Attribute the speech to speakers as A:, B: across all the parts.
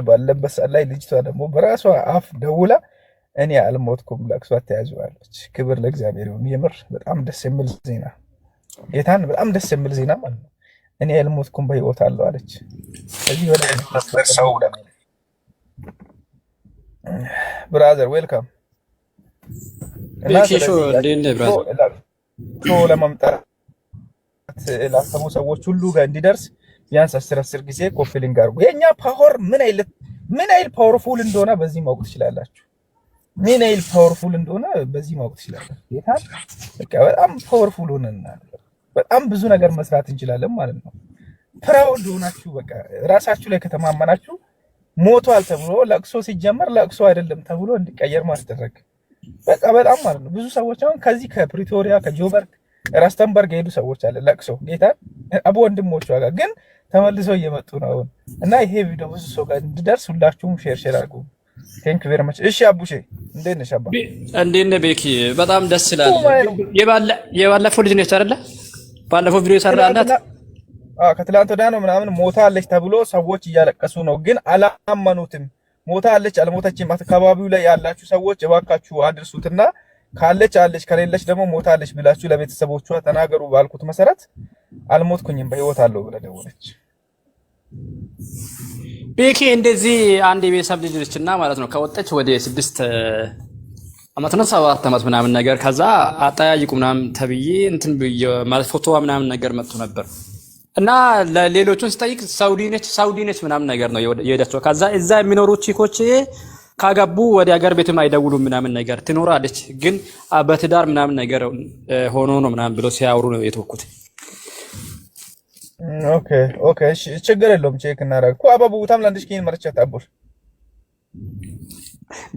A: ባለበት ሰዓት ላይ ልጅቷ ደግሞ በራሷ አፍ ደውላ እኔ አልሞትኩም ለቅሷ ተያዙዋለች። ክብር ለእግዚአብሔር ይሁን። የምር በጣም ደስ የሚል ዜና ጌታን በጣም ደስ የሚል ዜና ማለት ነው። እኔ አልሞትኩም በህይወት አለው አለች። እዚህ ወደ ሰው ብራዘር ዌልካም
B: ቤኪሾ እንዴት ብራዘር
A: ለማምጣት ላሰቡ ሰዎች ሁሉ ጋር እንዲደርስ ቢያንስ 10 ጊዜ ኮፒ ሊንክ አድርጉ። የኛ ፓወር ምን አይል ፓወርፉል እንደሆነ በዚህ ማወቅ ትችላላችሁ። ምን አይል ፓወርፉል እንደሆነ በዚህ ማወቅ ትችላላችሁ። ጌታ በቃ በጣም ፓወርፉል ሆነና በጣም ብዙ ነገር መስራት እንችላለን ማለት ነው። ፕራውድ ሆናችሁ በቃ ራሳችሁ ላይ ከተማመናችሁ ሞቷል ተብሎ ለቅሶ ሲጀመር ለቅሶ አይደለም ተብሎ እንዲቀየር ማስደረግ በቃ በጣም ማለት ነው። ብዙ ሰዎች አሁን ከዚህ ከፕሪቶሪያ ከጆበርግ ራስተንበርግ ሄዱ ሰዎች አለ ለቅሶ ጌታ አቦ ወንድሞቹ ጋር ግን ተመልሰው እየመጡ ነው እና ይሄ ቪዲዮ ብዙ ሰው ጋር እንዲደርስ ሁላችሁም ሼር አድርጉ። ቴንክ ዩ ቬሪ ማች። እሺ አቡሼ እንዴት ነሽ? አባ
B: እንዴት ነህ? ቤኪ በጣም ደስ ይላል። የባለፈው ልጅ ነች አይደለ? ባለፈው ቪዲዮ ሰራላት
A: ከትላንት ወዲያ ነው ምናምን ሞታለች ተብሎ ሰዎች እያለቀሱ ነው፣ ግን አላመኑትም። ሞታለች አልሞተችም አካባቢው ላይ ያላችሁ ሰዎች እባካችሁ አድርሱትና ካለች አለች ከሌለች ደግሞ ሞታለች ብላችሁ ለቤተሰቦቿ ተናገሩ ባልኩት መሰረት አልሞትኩኝም በህይወት አለው ብለ ደወለች።
B: ቤኪ እንደዚህ አንድ የቤተሰብ ልጅ ነችና ማለት ነው ከወጣች ወደ 6 አመት ነው 7 አመት ምናምን ነገር ከዛ አጣያይቁ ምናምን ተብዬ እንትን ማለት ፎቶዋ ምናምን ነገር መጥቶ ነበር እና ለሌሎቹን ስጠይቅ ሳውዲ ነች ምናምን ነገር ነው የሄደችው። ከዛ እዛ የሚኖሩ ቺኮች ካጋቡ ወደ ሀገር ቤትም አይደውሉም ምናምን ነገር ትኖራለች፣ ግን በትዳር ምናምን ነገር ሆኖ ነው ምናምን ብሎ ሲያወሩ ነው የተወኩት።
A: ኦኬ እሺ ችግር የለውም ቼክ እናደርግ። አባቡ ታምላንድሽ ኪን መርቻት አቦሽ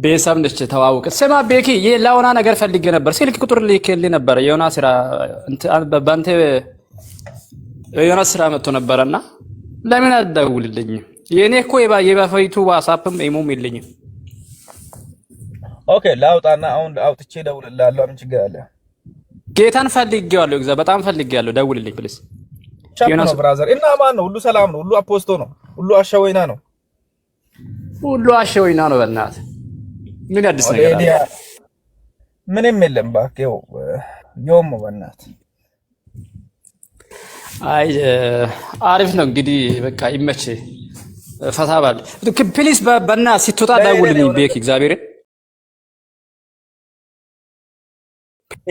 B: ቤተሰብ ነች ተዋውቅ። ስማ ቤኪ ለሆነ ነገር ፈልጌ ነበር፣ ስልክ ቁጥር ልኬልኝ ነበር። የሆነ ስራ በአንተ የሆነ ስራ መጥቶ ነበርና ለምን አትደውልልኝ? የኔ እኮ የበፊቱ ዋትስአፕም ኢሞም የለኝም።
A: ኦኬ ላውጣና አሁን አውጥቼ ደውልልሃለሁ። ምን ችግር አለ?
B: ጌታን ፈልጌዋለሁ፣ እግዚአብሔር በጣም ፈልጌዋለሁ። ደውልልኝ ፕሊዝ።
A: ቻፕ ነው ብራዘር። እና ማን ነው? ሁሉ ሰላም ነው? ሁሉ አፖስቶ ነው? ሁሉ አሸወይና ነው?
B: ሁሉ አሸወይና ነው። በእናትህ ምን አዲስ ነገር አለ?
A: ምንም የለም ባክህ። ዮም በእናትህ
B: አይ አሪፍ ነው እንግዲህ በቃ ይመች ፈታ ባል ፕሊዝ። በእናትህ ስትወጣ ደውልልኝ ቤኪ እግዚአብሔር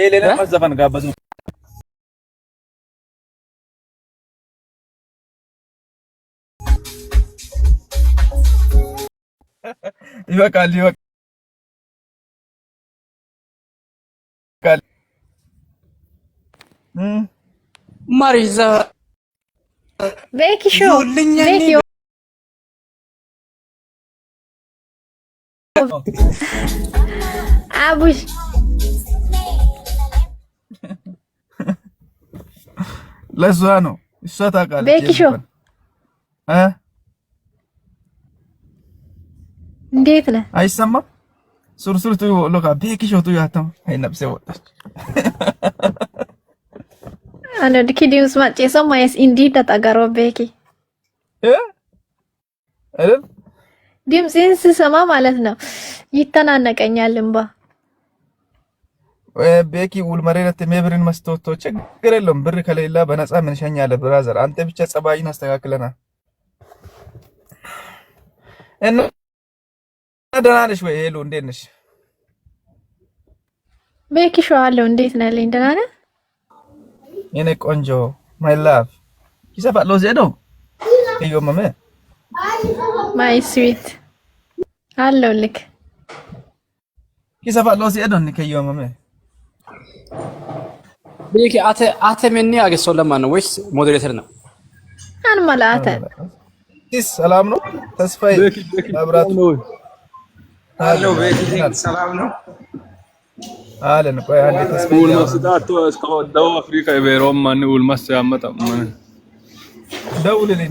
A: ሌላ መዘፈን ጋበዙ። ይበቃል።
B: ማሪዛ
C: ቤኪ ሾው ቤኪ አቡሽ
A: ለዛ ነው እሷ ታውቃለች።
C: ቤኪ ሾው እንዴት ነህ?
A: አይሰማም? ሱርሱርቱ ሎካ ቤኪ ሾው ቱ ያተም አይነብሰ ወጣች
C: አነ ዲኪዲውስ ማጨ ሰማይስ እንዲ ተጣጋሮ ቤኪ
A: አይደል?
C: ድምፅህን ስሰማ ማለት ነው ይተናነቀኛል እንባ።
A: ቤኪ ውልመሬነት ሜብርን መስቶቶ ችግር የለውም። ብር ከሌላ በነፃ ምን ሸኛለ ብራዘር። አንተ ብቻ ጸባይን አስተካክለና እና ደህና ነሽ ወይ? ሄሎ እንዴት ነሽ?
C: ቤኪ ሾው አለው እንዴት ነህ? ለኝ ደህና ነህ?
A: የኔ ቆንጆ ማይ ላቭ ይሰፋል ነው ዘዶ እዮመመ
C: ማይ ስዊት አለው ልክ
A: ይሰፋል ነው ዘዶ ንከዮመመ
B: ቤኪ አተ ምን ያገሰው ለማን ነው ወይስ ሞዴሬተር ነው?
C: አን ማላተ
A: ሰላም ነው ተስፋዬ አብራት ነው
D: አሎ ቤኪ ሰላም ነው
A: አለን። ቆይ አንዴ ተስፋዬ
E: ውልመስዳቶ እስከው ደቡብ አፍሪካ የበሮም ማን ውልመስ ያመጣም
A: ደውልልኝ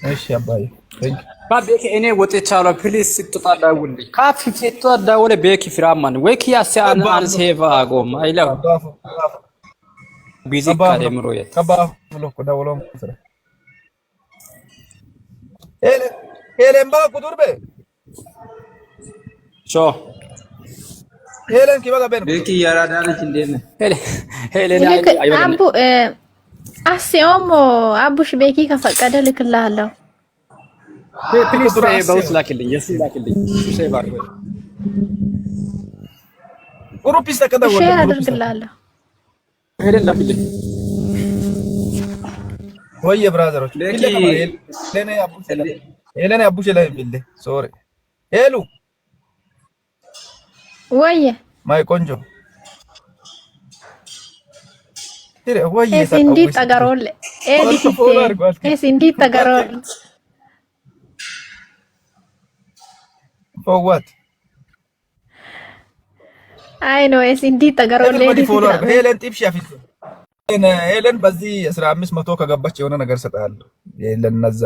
A: እሺ አባዬ ቴንክ
B: ቤኪ እኔ ወጥቻለሁ ፕሊዝ ስትወጣ ደውልልኝ። ካፊ ስትወጣ ደውል ቤኪ ፍራማን ወይ ኪያስ አን ሴቫ አጎም አይለው ቢዚ ካደምሮ
A: ከባ ብሎ ደውሎም ሄለን ባኩ ዱርቤ
B: ሾ
A: ሄለን ኪባጋ በን
D: ቤኪ ያራዳለች እንዴት ነህ?
B: ሄለን
C: አቡ አስዮሞ አቡሽ ቤኪ ከፈቀደ ልክልሃለሁ።
B: ፕሊዝ በውስጥ ላክልኝ። የስ ላክልኝ። ሼር ባርጎ
A: ግሩፕ ይስተከዳ ወለ
C: ሼር አድርግልሃለሁ።
B: ሄለን ላክልኝ።
A: ወይ ብራዘሮች ሄለን አቡሽ ላይ ቢልደ ሶሪ ሄሉ
C: ወይ
A: ማይ ቆንጆ ወይ
C: ኤስንዲ ተጋሮል ኤስንዲ ተጋሮል
A: for what
C: አይ ኖ ኤስንዲ ተጋሮል
A: ሄለን ቲፕ ሻፊት ሄለን በዚህ 1500 ከገባች የሆነ ነገር ሰጣለሁ ለነዛ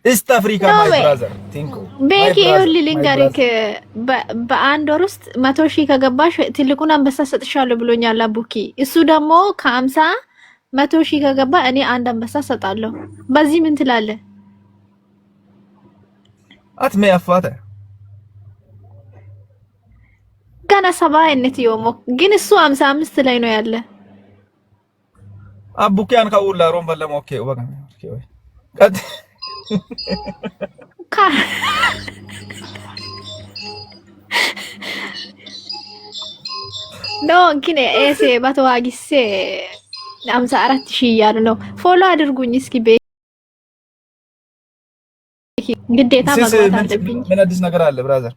A: ኢስት አፍሪካ ማይ ብራዘር ቲንኩ
C: ቤኪ ልንገርክ በአንድ ወር ውስጥ 100,000 ከገባሽ ትልቁን አንበሳ ሰጥሻለሁ ብሎኛል አቡኪ። እሱ ደግሞ ከ50 100,000 ከገባ እኔ አንድ አንበሳ ሰጣለሁ። በዚህ ምን ትላለህ?
A: አትሜ አፋተ
C: ገና 70 አይነት ይወሞ ግን እሱ 55 ላይ ነው ያለ።
A: አቡኪያን ካውላ ሮም በለም ኦኬ ወጋ ኦኬ ወይ ቀጥ
C: ኖ ግን ኤሴ ባተዋጊሴ 54,000 እያሉ ነው። ፎሎ አድርጉኝ እስኪ ቤኪ ግዴታ መግባት አለብኝ።
A: ምን አዲስ ነገር አለ ብራዘር?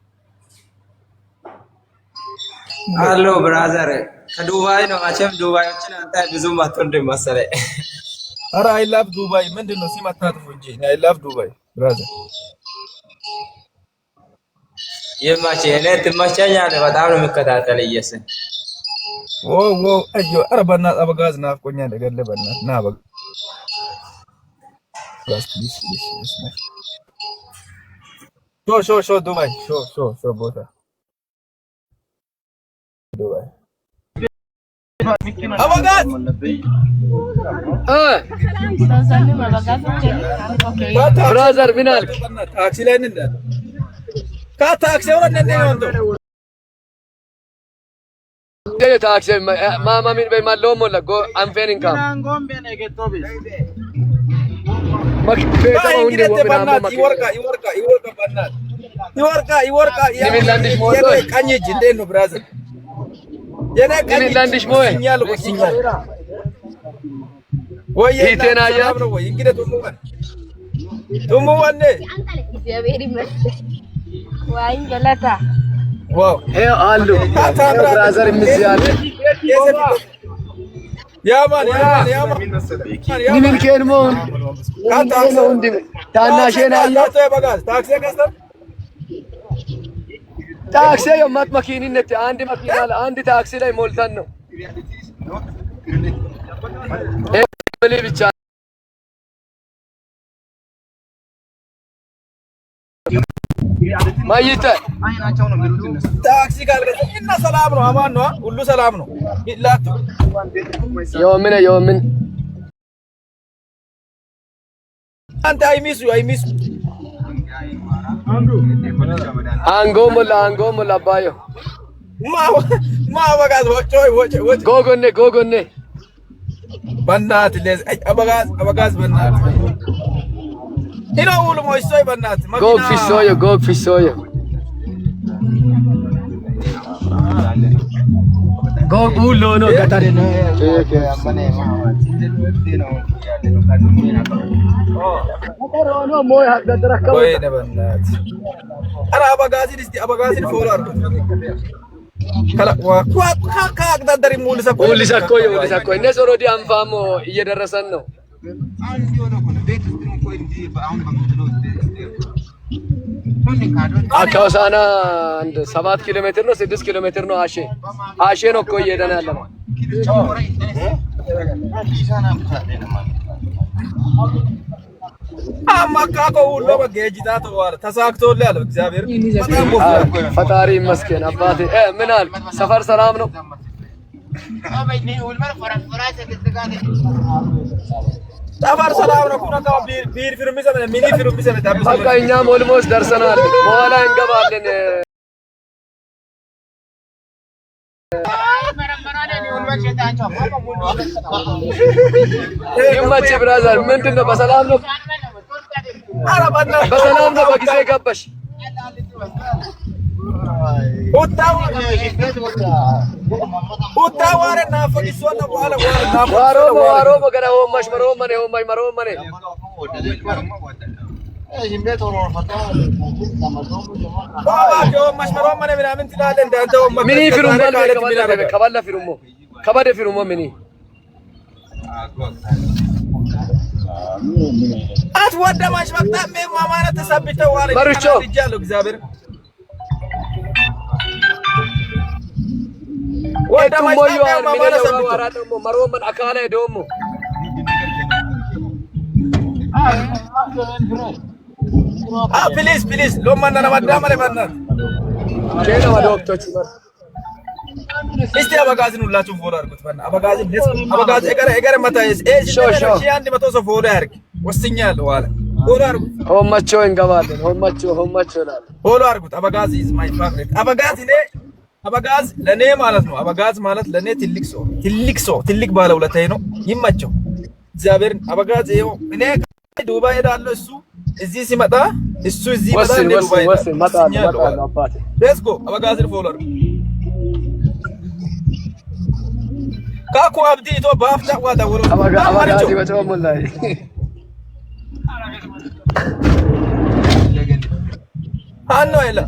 D: አሎ ብራዘር ከዱባይ ነው። መቼም ዱባዮችን አንተ ብዙም አትወድም መሰለኝ።
A: ኧረ አይ ላቭ ዱባይ ምንድነው ሲማታጥፉ እንጂ አይ ላቭ ዱባይ ብራዘር።
D: የማቼ እኔ ትመቸኛለህ። በጣም ነው የምከታተል እየሰን
A: ኦ አዮ ኧረ በእናትህ አበጋዝ ናፍቆኛል። ገለ በእናትህ ና በጋ ሾ ዱባይ ሾ ቦታ ዱባይ አበጋዝ
B: ብራዘር ምን አልክ?
A: ታክሲ ላይ ነን። ከታክሲ ወረን እንደው
B: ታክሲ ማማ ምን በማለው ሞለጎ አንፌን እንካ
A: ይወርቃ ቀኝ እጅ እንዴት ነው ብራዘር? የኔ ቀኝ
B: ላንድሽ ሞይ
A: ሲኛል ወሲኛል ወይ
B: ይተናያ
A: ነው ወይ እንግዲህ ቱሙ ወኔ
F: እግዚአብሔር ይመስገን። ዋይ ገለታ
A: ዋው
B: አሉ ብራዘር የሚያል
A: ያማን
B: ምን ከልሞ
A: ካታክሲ
B: ታናሽና
A: በጋዝ ታክሲ ከስተም
B: ታክሲ የማት መኪንነት አንድ መኪና አንድ ታክሲ ላይ ሞልተን ነው ብቻ ማይተ
A: ታክሲ ካልገዛ እና ሰላም ነው፣ አማን ነው፣ ሁሉ ሰላም ነው። ቢላቱ
B: የምን
A: አንተ አይሚሱ
B: አንጎ ሞላ ባዮ
A: ማ በጋዝ ወጭ
B: ጎጎኔ
A: በናት ለዝ አበጋዝ በናት ይናውሉ ሞይሶይ በናት
B: ጎግ ፊሶዮ ጎግ ሁሉ ነው ገጠር ነው
A: ወይ በናት አራ አበጋዝን ፎሎ አድርጉ ከላ ካቅዳደሪ
B: ሙልሰኮ እነሱ ኦልሬዲ አንፋሞ እየደረሰን ነው። አካውሳና አንድ 7 ኪሎ ሜትር ነው 6 ኪሎ ሜትር ነው። አሼ ነው እኮ እየሄደን ያለ ነው።
A: አማካኮ ሁሉ በጌጂታ ተዋር ተሳክቶልህ ያለው እግዚአብሔር
B: ፈጣሪ ይመስገን። አባቴ ምን አልክ? ሰፈር ሰላም ነው?
A: ጠፋር ሰላም ነው ኩና ካ ቢር ፊርም ይሰነ ሚኒ ፊርም ይሰነ ታብሰ
G: በቃ እኛም ኦልሞስት ደርሰናል። በኋላ እንገባለን። ይመችህ ብራዘር። ምንድን ነው በሰላም ነው? በሰላም ነው? በጊዜ ገባሽ? ዋሮሞ ገና ሆማሽ መሮመኔ ሆማሽ መሮመኔ ሚኒ ፊሩም ከባለ ፊሩሞ ከባደ ፊሩሞ ሚኒ
A: አትወደማሽ በጣም ማማነት ተሰብተው ዋለ ይጃለው እግዚአብሔር
G: ወደማሽ ማማነት ተሰብተው አራደሞ መሮመን አካለ ደሞ
A: ፕሊዝ ፕሊዝ ሎማና ለማዳመለ ማናት
G: ቼና ወዶክቶች
A: እስቲ አበጋዝን ሁላችሁ ፎሎ አድርጉት። በእና አበጋዝ እገረ መታየስ ሺ አንድ መቶ ሰው ፎሎ ያድርግ። ወስኛለሁ ዋለ ፎሎ አድርጉት።
G: ሆማቾ እንገባለን። ሆማቾ ይላል።
A: ፎሎ አድርጉት። አበጋዝ ኢዝ ማይ ፋቨሪት። አበጋዝ ለኔ ማለት ነው። አበጋዝ ማለት ለኔ ትልቅ ባለውለታዬ ነው። ይመቸው እግዚአብሔርን። አበጋዝ ይኸው እኔ ዱባይ ሄዳለሁ እሱ እዚህ ሲመጣ እሱ እዚህ መጣ እንደ ዱባይ ወስኛለሁ አባቴ። ሌትስ ጎ አበጋዝን ፎሎ አድርጉ። ካኩ አብዲ ቶ ባፍታ ዋዳ ወሮ
G: አበጋዝ በጣም ላይ
A: አኖ አይላ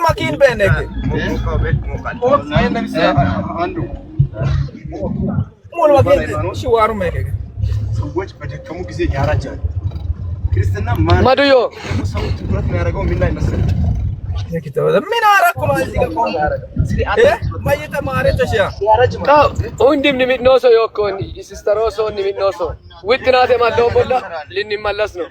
A: ማኪን በነገ ሙሉ ማኪን ሽዋሩ መገ
H: ሰዎች በደከሙ ጊዜ ያራጃል። ክርስትና
G: ማዱዮ
H: ሰው ትኩረት የሚያደርገው ምን ላይ መሰለህ?
A: ምን አደረኩ ነው እዚህ ጋር ቆም ማየተ ማረ ተሽያ
G: ሁንዲም ንሚኖሶ ዮኮኒ ሲስተሮሶ ንሚኖሶ ውጥናቴ ማለው ቦላ ልንመለስ ነው።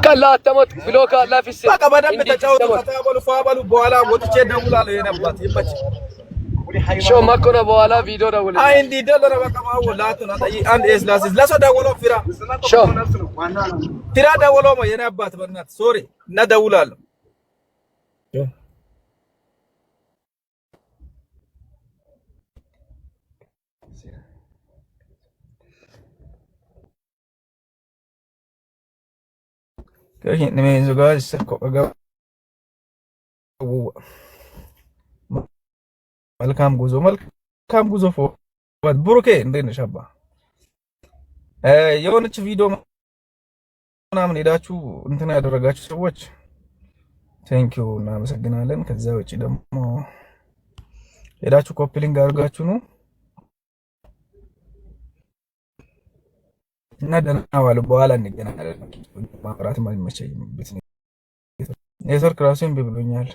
G: ከላተሞት ብሎ ካላፊስ
A: በቃ በደንብ ተጫወቱ። ተባሉ ፋባሉ በኋላ ወጥቼ ደውላለሁ። የነባት ይመች
G: ሾ ማኮና በኋላ ቪዲዮ ደውል።
A: አይ እንዲ ደለረ በቃ ማወላቱ ነው። አንድ ኤስላሲስ ለሶ ደውሎ ፊራ ደውሎ ነው የነባት በእናትህ ሶሪ እና ደውላለሁ። ከዚህ ነው የዘጋጅ ሰኮ መልካም ጉዞ ፎት ብሩኬ እንዴት ነሽ አባ? የሆነች ቪዲዮ ምናምን ሄዳችሁ እንትን ያደረጋችሁ ሰዎች ቴንኪዩ እናመሰግናለን። ከዛ ውጪ ደግሞ ሄዳችሁ ኮፒሊንግ አድርጋችሁ ነው እና ደህና ዋሉ። በኋላ እንገናኛለን። ማብራት ማይመቸኝ ኔትወርክ ራሱ እምቢ ብሎኛል።